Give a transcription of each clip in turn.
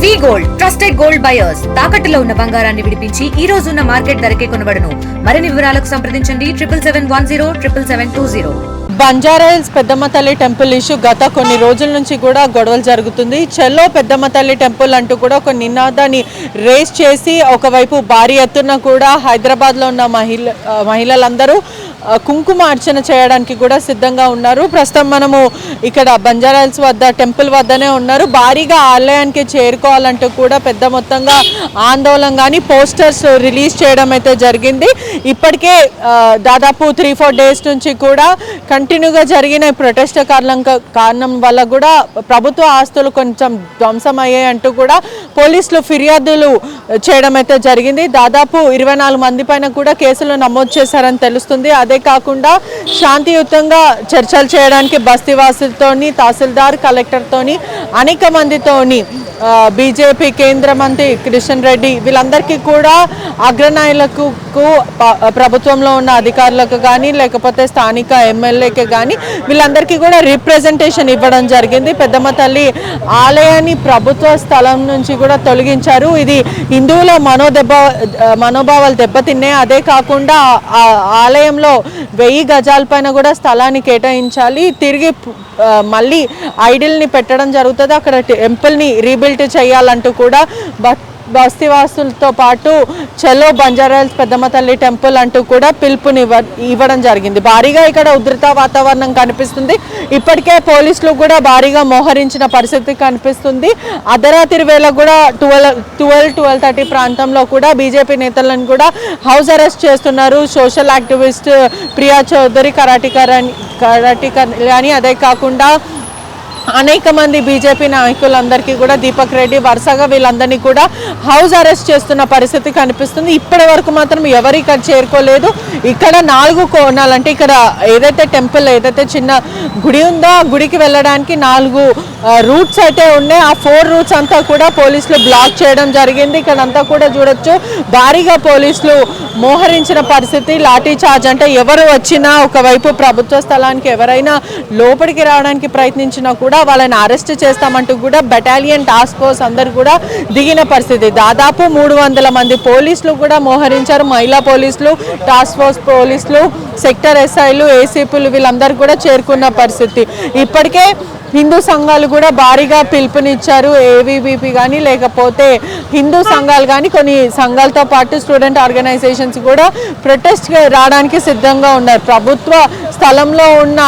వి gold trusted gold buyers తాకట్టులో ఉన్న బంగారాన్ని విడిపించి ఈ రోజు ఉన్న మార్కెట్ ధరకే కొనబడును. మరిన్ని వివరాలకు సంప్రదించండి 7771077220. బంజారాహిల్స్ పెద్దమ్మ తల్లి టెంపుల్ ఇష్యూ గత కొన్ని రోజుల నుంచి కూడా గొడవలు జరుగుతుంది. చెల్లో పెద్దమ్మ తల్లి టెంపుల్ అంటూ కూడా ఒక నినాదాన్ని రేస్ చేసి ఒకవైపు భారీ ఎత్తున కూడా హైదరాబాద్లో ఉన్న మహిళలందరూ కుంకుమ అర్చన చేయడానికి కూడా సిద్ధంగా ఉన్నారు. ప్రస్తుతం మనము ఇక్కడ బంజారాహిల్స్ వద్ద టెంపుల్ వద్దనే ఉన్నారు. భారీగా ఆలయానికి చేరుకోవాలంటూ కూడా పెద్ద మొత్తంగా ఆందోళన కానీ పోస్టర్స్ రిలీజ్ చేయడం అయితే జరిగింది. ఇప్పటికే దాదాపు 3-4 డేస్ నుంచి కూడా కంటిన్యూగా జరిగిన ప్రొటెస్ట్ కారణం వల్ల కూడా ప్రభుత్వ ఆస్తులు కొంచెం ధ్వంసం అయ్యాయి అంటూ కూడా పోలీసులు ఫిర్యాదులు చేయడం అయితే జరిగింది. దాదాపు 24 మంది పైన కూడా కేసులు నమోదు చేశారని తెలుస్తుంది. అదే కాకుండా శాంతియుతంగా చర్చలు చేయడానికి బస్తీవాసులతోని, తహసీల్దార్, కలెక్టర్తోని, అనేక మందితోని, బీజేపీ కేంద్ర మంత్రి కిషన్ రెడ్డి వీళ్ళందరికీ కూడా అగ్రనాయకులకు ప్రభుత్వంలో ఉన్న అధికారులకు కానీ లేకపోతే స్థానిక ఎమ్మెల్యేకి కానీ వీళ్ళందరికీ కూడా రిప్రజెంటేషన్ ఇవ్వడం జరిగింది. పెద్దమ్మ తల్లి ఆలయాన్ని ప్రభుత్వ స్థలం నుంచి కూడా తొలగించారు. ఇది హిందువుల మనోభావాలు దెబ్బతిన్నాయి. అదే కాకుండా ఆలయంలో 1000 గజాల పైన కూడా స్థలాన్ని కేటాయించాలి. తిరిగి మళ్ళీ ఐడిల్ని పెట్టడం జరుగుతుంది. అక్కడ టెంపుల్ని రీబిల్డ్ చేయాలంటూ కూడా బస్తీవాసులతో పాటు చెలో బంజారాహిల్స్ పెద్దమ్మ తల్లి టెంపుల్ అంటూ కూడా పిలుపుని ఇవ్వడం జరిగింది. భారీగా ఇక్కడ ఉధృత వాతావరణం కనిపిస్తుంది. ఇప్పటికే పోలీసులు కూడా భారీగా మోహరించిన పరిస్థితి కనిపిస్తుంది. అర్ధరాత్రి వేళ కూడా 12-12:30 ప్రాంతంలో కూడా బీజేపీ నేతలను కూడా హౌస్ అరెస్ట్ చేస్తున్నారు. సోషల్ యాక్టివిస్ట్ ప్రియా చౌదరి, కరాటికర్ అని, అదే కాకుండా అనేక మంది బీజేపీ నాయకులందరికీ కూడా దీపక్ రెడ్డి వరుసగా వీళ్ళందరినీ కూడా హౌస్ అరెస్ట్ చేస్తున్న పరిస్థితి కనిపిస్తుంది. ఇప్పటి వరకు మాత్రం ఎవరు ఇక్కడ చేరుకోలేదు. ఇక్కడ 4 కోణాలు అంటే ఇక్కడ ఏదైతే టెంపుల్ ఏదైతే చిన్న గుడి ఉందో ఆ గుడికి వెళ్ళడానికి 4 రూట్స్ అయితే ఉన్నాయి. ఆ 4 రూట్స్ అంతా కూడా పోలీసులు బ్లాక్ చేయడం జరిగింది. ఇక్కడ అంతా కూడా చూడొచ్చు భారీగా పోలీసులు మోహరించిన పరిస్థితి. లాఠీ చార్జ్ అంటే ఎవరు వచ్చినా ఒకవైపు ప్రభుత్వ స్థలానికి ఎవరైనా లోపలికి రావడానికి ప్రయత్నించినా కూడా వాళ్ళని అరెస్ట్ చేస్తామంటూ కూడా బెటాలియన్ టాస్క్ ఫోర్స్ అందరు కూడా దిగిన పరిస్థితి. దాదాపు 300 మంది పోలీసులు కూడా మోహరించారు. మహిళా పోలీసులు, టాస్క్ ఫోర్స్ పోలీసులు, సెక్టర్ ఎస్ఐలు, ఏసీపీలు వీళ్ళందరూ కూడా చేరుకున్న పరిస్థితి. ఇప్పటికే హిందూ సంఘాలు కూడా భారీగా పిలుపునిచ్చారు. ఏవీవీపీ కానీ లేకపోతే హిందూ సంఘాలు కానీ కొన్ని సంఘాలతో పాటు స్టూడెంట్ ఆర్గనైజేషన్స్ కూడా ప్రొటెస్ట్ రావడానికి సిద్ధంగా ఉన్నారు. ప్రభుత్వ స్థలంలో ఉన్న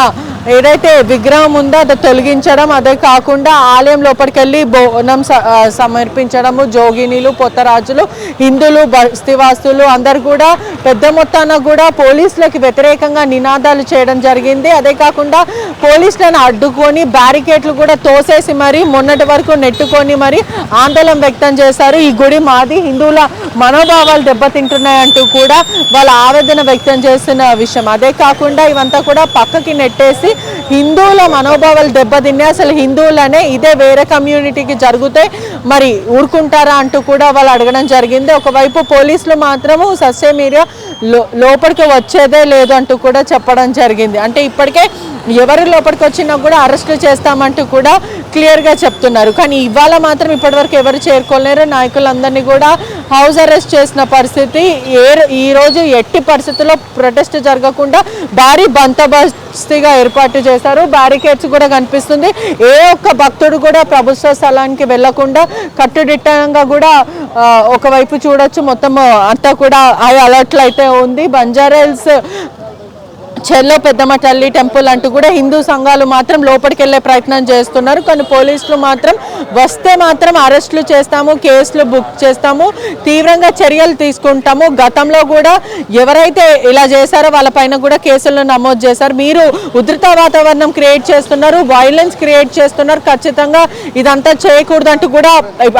ఏదైతే విగ్రహం ఉందో అది తొలగించడం, అదే కాకుండా ఆలయం లోపలికి వెళ్ళి బోనం సమర్పించడము, జోగినీలు, పొత్తరాజులు, హిందువులు, బస్తీవాసులు అందరు కూడా పెద్ద మొత్తాన కూడా పోలీసులకు వ్యతిరేకంగా నినాదాలు చేయడం జరిగింది. అదే కాకుండా పోలీసులను అడ్డుకొని బ్యారికేడ్లు కూడా తోసేసి మరి మొన్నటి వరకు నెట్టుకొని మరి ఆందోళన వ్యక్తం చేశారు. ఈ గుడి మాది, హిందువుల మనోభావాలు దెబ్బతింటున్నాయంటూ కూడా వాళ్ళ ఆవేదన వ్యక్తం చేస్తున్న విషయం. అదే కాకుండా ఇవంతా కూడా పక్కకి నెట్టేసి హిందువుల మనోభావాలు దెబ్బతిన్నాయి, అసలు హిందువులనే ఇదే వేరే కమ్యూనిటీకి జరిగితే మరి ఊరుకుంటారా అంటూ కూడా వాళ్ళు అడగడం జరిగింది. ఒకవైపు పోలీసులు మాత్రము సస్యమీడియా లోపలికి వచ్చేదే లేదు అంటూ కూడా చెప్పడం జరిగింది. అంటే ఇప్పటికే ఎవరు లోపలికి వచ్చినా కూడా అరెస్టులు చేస్తామంటూ కూడా క్లియర్గా చెప్తున్నారు. కానీ ఇవాళ మాత్రం ఇప్పటివరకు ఎవరు చేరుకోలేరు. నాయకులందరినీ కూడా హౌస్ అరెస్ట్ చేసిన పరిస్థితి. ఈరోజు ఎట్టి పరిస్థితుల్లో ప్రొటెస్ట్ జరగకుండా భారీ బందోబస్తుగా ఏర్పాటు చేశారు. బ్యారికేడ్స్ కూడా కనిపిస్తుంది. ఏ ఒక్క భక్తుడు కూడా ప్రభుత్వ స్థలానికి వెళ్లకుండా కట్టుదిట్టంగా కూడా ఒకవైపు చూడొచ్చు. మొత్తం అంతా కూడా హై అలర్ట్లు అయితే ఉంది. బంజారాహిల్స్ చెల్లో పెద్దమ్మ తల్లి టెంపుల్ అంటూ కూడా హిందూ సంఘాలు మాత్రం లోపలికి వెళ్ళే ప్రయత్నం చేస్తున్నారు. కానీ పోలీసులు మాత్రం వస్తే మాత్రం అరెస్టులు చేస్తాము, కేసులు బుక్ చేస్తాము, తీవ్రంగా చర్యలు తీసుకుంటాము. గతంలో కూడా ఎవరైతే ఇలా చేశారో వాళ్ళపైన కూడా కేసులను నమోదు చేశారు. మీరు ఉధృత వాతావరణం క్రియేట్ చేస్తున్నారు, వైలెన్స్ క్రియేట్ చేస్తున్నారు, ఖచ్చితంగా ఇదంతా చేయకూడదు అంటూ కూడా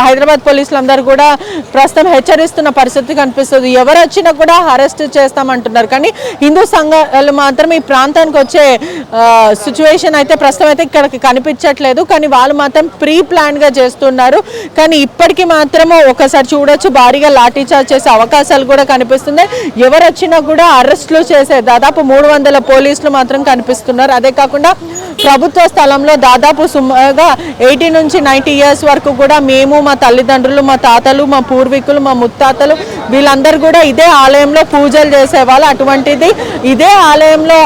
హైదరాబాద్ పోలీసులు అందరూ కూడా ప్రస్తుతం హెచ్చరిస్తున్న పరిస్థితి కనిపిస్తుంది. ఎవరు వచ్చినా కూడా అరెస్ట్ చేస్తామంటున్నారు. కానీ హిందూ సంఘాలు మాత్రం మాత్రం ఈ ప్రాంతానికి వచ్చే సిచ్యువేషన్ అయితే ప్రస్తుతం అయితే ఇక్కడ కనిపించట్లేదు. కానీ వాళ్ళు మాత్రం ప్రీ ప్లాన్గా చేస్తున్నారు. కానీ ఇప్పటికీ మాత్రము ఒకసారి చూడొచ్చు, భారీగా లాఠీచార్జ్ చేసే అవకాశాలు కూడా కనిపిస్తున్నాయి. ఎవరు వచ్చినా కూడా అరెస్టులు చేసే దాదాపు 300 పోలీసులు మాత్రం కనిపిస్తున్నారు. అదే కాకుండా ప్రభుత్వ స్థలంలో దాదాపు సుమారుగా 80 నుంచి 90 ఇయర్స్ వరకు కూడా మేము, మా తల్లిదండ్రులు, మా తాతలు, మా పూర్వీకులు, మా ముత్తాతలు వీళ్ళందరూ కూడా ఇదే ఆలయంలో పూజలు చేసేవాళ్ళు. అటువంటిది ఇదే ఆలయంలో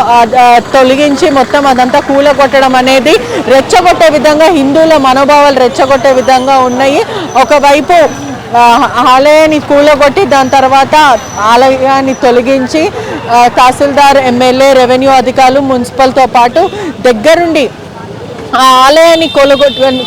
తొలగించి మొత్తం అదంతా కూలగొట్టడం అనేది రెచ్చగొట్టే విధంగా, హిందువుల మనోభావాలు రెచ్చగొట్టే విధంగా ఉన్నాయి. ఒకవైపు ఆలయాన్ని కూలగొట్టి దాని తర్వాత ఆలయాన్ని తొలగించి తహసీల్దార్, ఎమ్మెల్యే, రెవెన్యూ అధికారులు, మున్సిపల్తో పాటు దగ్గరుండి ఆ ఆలయాన్ని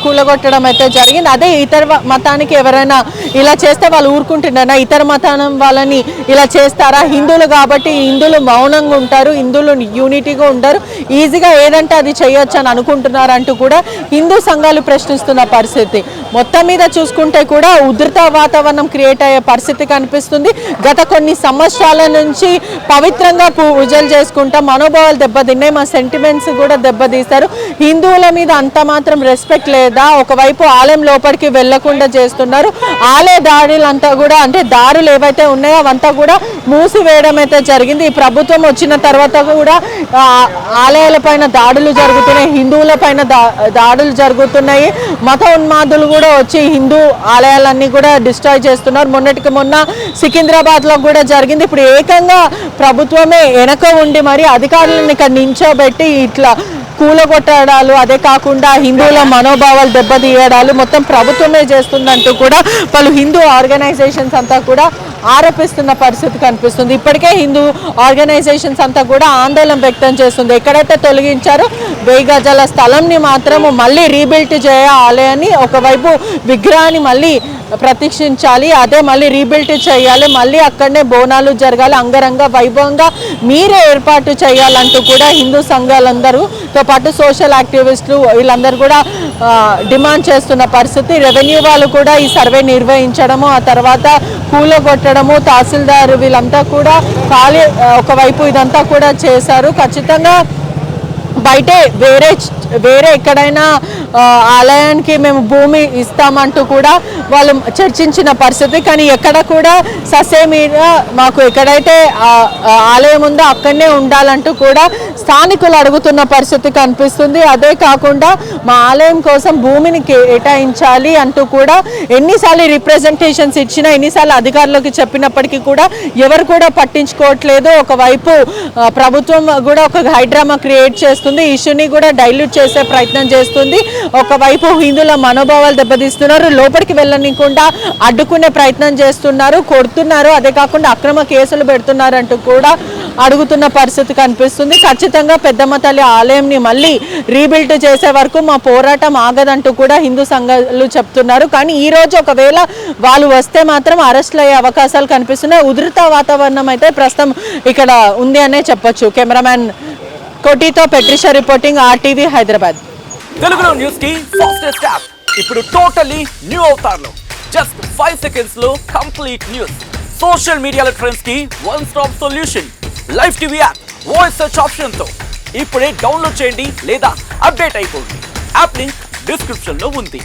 కూలగొట్టడం అయితే జరిగింది. అదే ఇతర మతానికి ఎవరైనా ఇలా చేస్తే వాళ్ళు ఊరుకుంటున్నారా? ఇతర మతానం వాళ్ళని ఇలా చేస్తారా? హిందువులు కాబట్టి హిందువులు మౌనంగా ఉంటారు, హిందువులు యూనిటీగా ఉంటారు, ఈజీగా ఏదంటే అది చేయొచ్చు అని అనుకుంటున్నారు అంటూ కూడా హిందూ సంఘాలు ప్రశ్నిస్తున్న పరిస్థితి. మొత్తం మీద చూసుకుంటే కూడా ఉధృత వాతావరణం క్రియేట్ అయ్యే పరిస్థితి కనిపిస్తుంది. గత కొన్ని సంవత్సరాల నుంచి పవిత్రంగా పూజలు చేసుకుంటా మనోభావాలు దెబ్బతిన్నాయి, మా సెంటిమెంట్స్ కూడా దెబ్బతీస్తారు. హిందువుల మీద అంత మాత్రం రెస్పెక్ట్ లేదా? ఒకవైపు ఆలయం లోపలికి వెళ్లకుండా చేస్తున్నారు. ఆలయ దాడులంతా కూడా, అంటే దారులు ఏవైతే ఉన్నాయో అవంతా కూడా మూసివేయడం అయితే జరిగింది. ఈ ప్రభుత్వం వచ్చిన తర్వాత కూడా ఆలయాల పైన దాడులు జరుగుతున్నాయి, హిందువుల పైన దాడులు జరుగుతున్నాయి. మత ఉన్మాదులు కూడా వచ్చి హిందూ ఆలయాలన్నీ కూడా డిస్ట్రాయ్ చేస్తున్నారు. మొన్నటికి మొన్న సికింద్రాబాద్లో కూడా జరిగింది. ఇప్పుడు ఏకంగా ప్రభుత్వమే వెనక ఉండి మరి అధికారులను ఇక్కడ నించోబెట్టి ఇట్లా కూలగొట్టడాలు, అదే కాకుండా హిందువుల మనోభావాలు దెబ్బతీయడాలు మొత్తం ప్రభుత్వమే చేస్తుందంటూ కూడా పలు హిందూ ఆర్గనైజేషన్స్ అంతా కూడా ఆరోపిస్తున్న పరిస్థితి కనిపిస్తుంది. ఇప్పటికే హిందూ ఆర్గనైజేషన్స్ అంతా కూడా ఆందోళన వ్యక్తం చేస్తుంది. ఎక్కడైతే తొలగించారో 1000 గజాల స్థలంని మాత్రము మళ్ళీ రీబిల్డ్ చేయాలి, ఒకవైపు విగ్రహాన్ని మళ్ళీ ప్రతిష్ఠించాలి, అదే మళ్ళీ రీబిల్డ్ చేయాలి, మళ్ళీ అక్కడనే బోనాలు జరగాలి, అంగరంగ వైభవంగా మీరే ఏర్పాటు చేయాలంటూ కూడా హిందూ సంఘాలందరూతో పాటు సోషల్ యాక్టివిస్టులు వీళ్ళందరూ కూడా డిమాండ్ చేస్తున్న పరిస్థితి. రెవెన్యూ వాళ్ళు కూడా ఈ సర్వే నిర్వహించడము, ఆ తర్వాత కూలగొట్టడము, తహసీల్దార్ వీళ్ళంతా కూడా ఒకవైపు ఇదంతా కూడా చేశారు. ఖచ్చితంగా బయటే వేరే ఎక్కడైనా ఆలయానికి మేము భూమి ఇస్తామంటూ కూడా వాళ్ళు చర్చించిన పరిస్థితి. కానీ ఎక్కడ కూడా ససేమిరా మాకు ఎక్కడైతే ఆలయం ఉందో అక్కడనే ఉండాలంటూ కూడా స్థానికులు అడుగుతున్న పరిస్థితి కనిపిస్తుంది. అదే కాకుండా మా ఆలయం కోసం భూమిని కేటాయించాలి అంటూ కూడా ఎన్నిసార్లు రిప్రజెంటేషన్స్ ఇచ్చినా, ఎన్నిసార్లు అధికారులకు చెప్పినప్పటికీ కూడా ఎవరు కూడా పట్టించుకోవట్లేదు. ఒకవైపు ప్రభుత్వం కూడా ఒక హైడ్రామా క్రియేట్ చేస్తుంది, ఇష్యూని కూడా డైల్యూట్ చేసే ప్రయత్నం చేస్తుంది. ఒకవైపు హిందువుల మనోభావాలు దెబ్బతీస్తున్నారు, లోపలికి వెళ్ళనీయకుండా అడ్డుకునే ప్రయత్నం చేస్తున్నారు, కొడుతున్నారు, అదే కాకుండా అక్రమ కేసులు పెడుతున్నారు అంటూ కూడా అడుగుతున్న పరిస్థితి కనిపిస్తుంది. ఖచ్చితంగా పెద్దమ్మ తల్లి ఆలయంని మళ్ళీ రీబిల్డ్ చేసే వరకు మా పోరాటం ఆగదంటూ కూడా హిందూ సంఘాలు చెప్తున్నారు. కానీ ఈ రోజు ఒకవేళ వాళ్ళు వస్తే మాత్రం అరెస్టులు అయ్యే అవకాశాలు కనిపిస్తున్నాయి. ఉధృత వాతావరణం అయితే ప్రస్తుతం ఇక్కడ ఉంది అనే చెప్పొచ్చు. Cameraman కోటితో పెట్రిషా reporting, RTV Hyderabad. తెలుగులో న్యూస్ కి ఫాస్టెస్ట్ యాప్ ఇప్పుడు టోటల్లీ న్యూ అవతార్లో జస్ట్ 5 సెకండ్స్ లో కంప్లీట్ న్యూస్. సోషల్ మీడియాలో ట్రెండ్స్ కి one stop solution. Live TV app voice search option తో ఇప్పుడే డౌన్లోడ్ చేయండి లేదా అప్డేట్ అయిపోండి. యాప్ లింక్ డిస్క్రిప్షన్ లో ఉంది.